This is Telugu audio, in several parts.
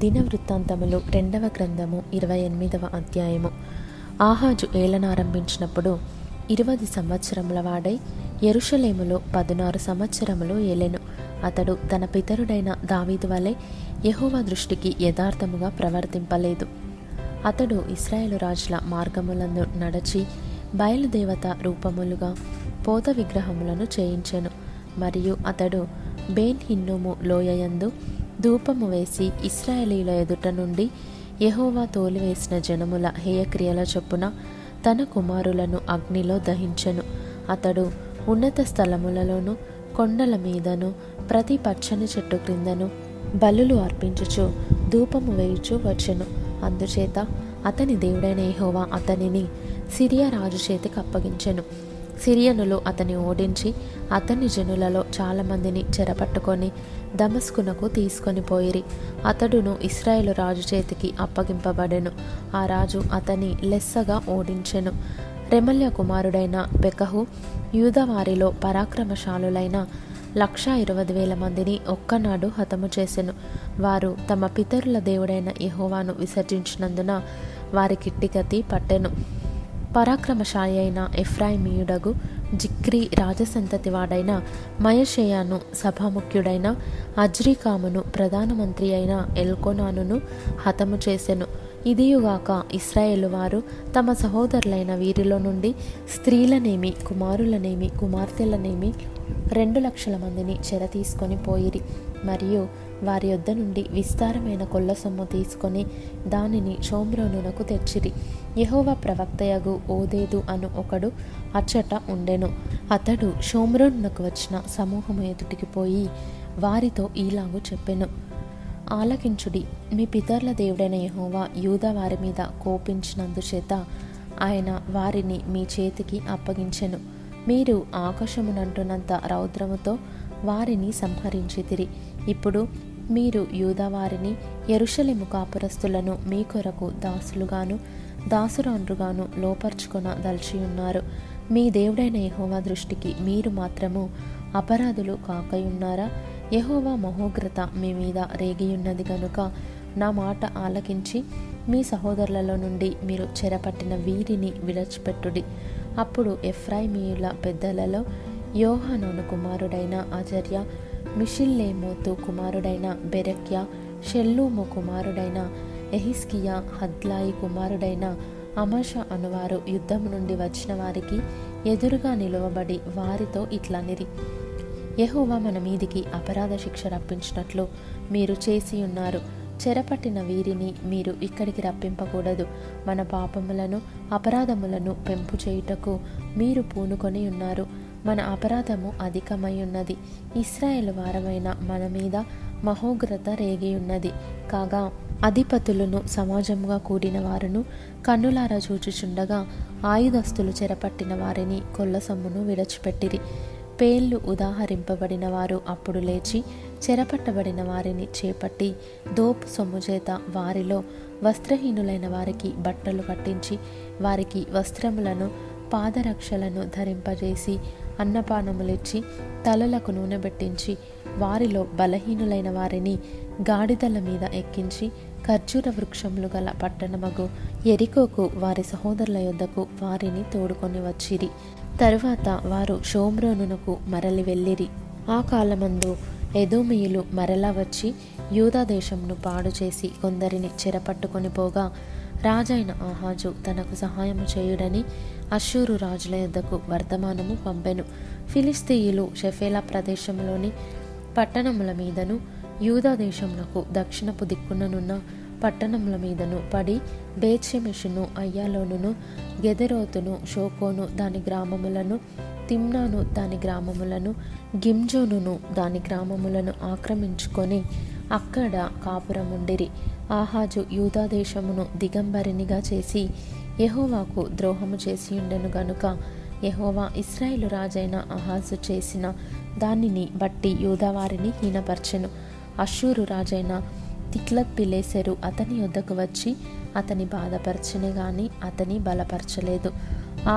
దినవృత్తాంతములు 2వ గ్రంథము 28వ అధ్యాయము. ఆహాజు ఏలనారంభించినప్పుడు 20 సంవత్సరముల వాడై యెరూషలేములో 16 సంవత్సరములు ఏలెను. అతడు తన పితరుడైన దావీదు వలె యెహోవా దృష్టికి యథార్థముగా ప్రవర్తింపలేదు. అతడు ఇశ్రాయేలు రాజుల మార్గములందు నడచి బయలుదేవత రూపములుగా పోత విగ్రహములను చేయించెను. మరియు అతడు బేన్ హిన్నోము లోయయందు ధూపము వేసి ఇశ్రాయేలీయుల ఎదుట నుండి యెహోవా తోలివేసిన జనముల హేయక్రియల చొప్పున తన కుమారులను అగ్నిలో దహించెను. అతడు ఉన్నత స్థలములలోను కొండల మీదను ప్రతి పచ్చని చెట్టు క్రిందను బలులు అర్పించుచు ధూపము వేయుచు వచ్చెను. అందుచేత అతని దేవుడైన యెహోవా అతనిని సిరియా రాజు చేతికి అప్పగించెను. సిరియనులు అతని ఓడించి అతని జనులలో చాలామందిని చెరపట్టుకొని దమస్కునకు తీసుకొని పోయిరి. అతడును ఇశ్రాయేలు రాజు చేతికి అప్పగింపబడెను. ఆ రాజు అతని లెస్సగా ఓడించెను. రెమల్య కుమారుడైన పెకహు యూదావారిలో పరాక్రమశాలులైన 120,000 మందిని ఒక్కనాడు హతము చేసెను. వారు తమ పితరుల దేవుడైన యెహోవాను విసర్జించినందున వారికిట్టిగతి పట్టెను. పరాక్రమశాలి అయిన ఎఫ్రాయిమీయుడగు జిక్రీ రాజసంతతి వాడైన మయషేయాను సభాముఖ్యుడైన అజ్రీకామును ప్రధానమంత్రి అయిన ఎల్కోనానును హతము చేసెను. ఇదియుగాక ఇశ్రాయేలు వారు తమ సహోదరులైన వీరిలో నుండి స్త్రీలనేమి కుమారులనేమి కుమార్తెలనేమి 2,00,000 మందిని చెర తీసుకొని పోయిరి. మరియు వారి యొద్ద నుండి విస్తారమైన కొల్ల సొమ్ము తీసుకొని దానిని షోమ్రోనునకు తెచ్చిరి. యెహోవా ప్రవక్తయగు ఓదేదు అను ఒకడు అచ్చట ఉండెను. అతడు షోమ్రోనునకు వచ్చిన సమూహము ఎదుటికి పోయి వారితో ఈలాగు చెప్పెను: ఆలకించుడి. మీ పితరుల దేవుడైన యెహోవా యూదా వారి మీద కోపించినందుచేత ఆయన వారిని మీ చేతికి అప్పగించెను. మీరు ఆకాశమునంటున్నంత రౌద్రముతో వారిని సంహరించితిరి. ఇప్పుడు మీరు యూదా వారిని యెరూషలేము కాపురస్తులను మీ కొరకు దాసులుగాను దాసురాండ్రుగాను లోపర్చుకొన దల్చియున్నారు. మీ దేవుడైన యెహోవా దృష్టికి మీరు మాత్రము అపరాధులు కాకయున్నారా? యెహోవా మహోగ్రత మీ మీద రేగియున్నది గనుక నా మాట ఆలకించి మీ సహోదరులలో నుండి మీరు చెరపట్టిన వీరిని విడిచిపెట్టుడి. అప్పుడు ఎఫ్రాయిమీయుల పెద్దలలో యోహానాను కుమారుడైన అజర్య, మిషిల్లేమోతు కుమారుడైన బెరెక్య, షెల్లూము కుమారుడైన ఎహిస్కియా, హద్లాయి కుమారుడైన అమష అనువారు యుద్ధము నుండి వచ్చిన వారికి ఎదురుగా నిలువబడి వారితో ఇట్లనిరి: యెహోవా మన మీదికి అపరాధ శిక్ష రప్పించినట్లు మీరు చేసి ఉన్నారు. చెరపట్టిన వీరిని మీరు ఇక్కడికి రప్పింపకూడదు. మన పాపములను అపరాధములను పెంపు చేయుటకు మీరు పూనుకొని ఉన్నారు. మన అపరాధము అధికమై ఉన్నది. ఇశ్రాయేలు వారమైన మన మీద మహోగ్రత రేగి ఉన్నది. కాగా అధిపతులను సమాజముగా కూడిన వారును కన్నులారా చూచుచుండగా ఆయుధస్తులు చెరపట్టిన వారిని కొల్ల సొమ్మును విడిచిపెట్టిరి. పేర్లు ఉదాహరింపబడిన వారు అప్పుడు లేచి చెరపట్టబడిన వారిని చేపట్టి దోపు సొమ్ము చేత వారిలో వస్త్రహీనులైన వారికి బట్టలు కట్టించి వారికి వస్త్రములను పాదరక్షలను ధరింపజేసి అన్నపానములిచ్చి తలలకు నూనె పెట్టించి వారిలో బలహీనులైన వారిని గాడిదల మీద ఎక్కించి ఖర్జూర వృక్షములు గల పట్టణమగు యెరికోకు వారి సహోదరుల యొద్దకు వారిని తోడుకొని వచ్చిరి. తరువాత వారు షోమ్రోనునకు మరలి వెళ్ళిరి. ఆ కాలమందు ఎదోమీయులు మరలా వచ్చి యూదా దేశమును పాడు చేసి కొందరిని చెరపట్టుకొని పోగా రాజైన ఆహాజు తనకు సహాయము చేయుడని అష్షూరు రాజుల యొద్దకు వర్తమానము పంపెను. ఫిలిస్తీయులు షెఫేలా ప్రదేశంలోని పట్టణముల మీదను యూదా దేశమునకు దక్షిణపు దిక్కుననున్న పట్టణముల మీదను పడి బేత్షెమెషును, అయ్యాలోనును, గెదెరోతును, షోకోను దాని గ్రామములను, తిమ్నాను దాని గ్రామములను, గిమ్జోనును దాని గ్రామములను ఆక్రమించుకొని అక్కడ కాపురముండిరి. ఆహాజు యూదా దేశమును దిగంబరినిగా చేసి యెహోవాకు ద్రోహము చేసియుండెను గనుక యెహోవా ఇశ్రాయేలు రాజైన ఆహాజు చేసిన దానిని బట్టి యూదావారిని హీనపరచెను. అష్షూరు రాజైన తిగ్లత్-పిలేసెరు అతని యొద్దకు వచ్చి అతని బాధపరచెనే గాని అతని బలపరచలేదు.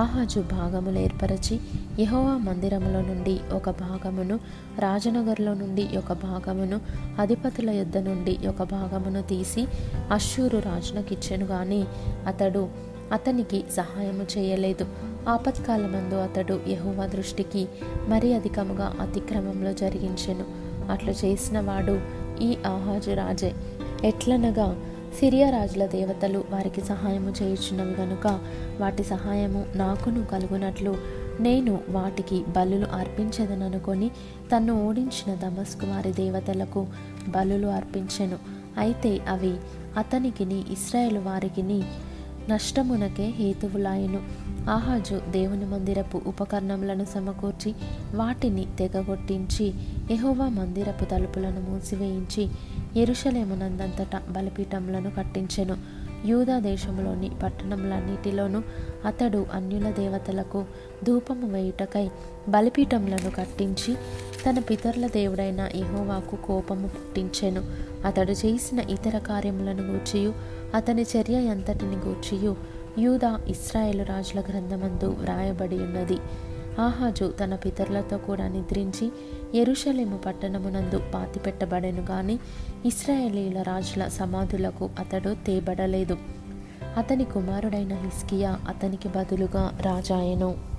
ఆహాజు భాగములు ఏర్పరచి యెహోవా మందిరములో నుండి ఒక భాగమును, రాజనగర్లో నుండి ఒక భాగమును, అధిపతుల యొద్ద నుండి ఒక భాగమును తీసి అష్షూరు రాజునకిచ్చెను గాని అతడు అతనికి సహాయము చేయలేదు. ఆపత్కాలమందు అతడు యెహోవా దృష్టికి మరి అధికముగా అతిక్రమంలో జరిగించెను. అట్లు చేసిన వాడు ఈ ఆహాజు రాజే. ఎట్లనగా సిరియా రాజుల దేవతలు వారికి సహాయము చేయుచున్నవి గనుక వాటి సహాయము నాకును కలుగునట్లు నేను వాటికి బలులు అర్పించదననుకొని తన్ను ఓడించిన దమస్కు వారి దేవతలకు బలులు అర్పించెను. అయితే అవి అతనికిని ఇశ్రాయేలు వారికిని నష్టమునకే హేతువులాయెను. ఆహాజు దేవుని మందిరపు ఉపకరణములను సమకూర్చి వాటిని తెగగొట్టించి యెహోవా మందిరపు తలుపులను మూసివేయించి యెరూషలేమునందంతటా బలిపీఠములను కట్టించెను. యూదా దేశములోని పట్టణములన్నిటిలోనూ అతడు అన్యుల దేవతలకు ధూపము వేయుటకై బలిపీఠములను కట్టించి తన పితరుల దేవుడైన యెహోవాకు కోపము పుట్టించెను. అతడు చేసిన ఇతర కార్యములను గూర్చియు అతని చర్య ఎంతటిని గూర్చియు యూదా ఇశ్రాయేలు రాజుల గ్రంథమందు వ్రాయబడి ఉన్నది. ఆహాజు తన పితరులతో కూడా నిద్రించి యెరూషలేము పట్టణమునందు పాతిపెట్టబడెను గాని ఇశ్రాయేలీయుల రాజుల సమాధులకు అతడు తేబడలేదు. అతని కుమారుడైన హిజ్కియా అతనికి బదులుగా రాజాయెను.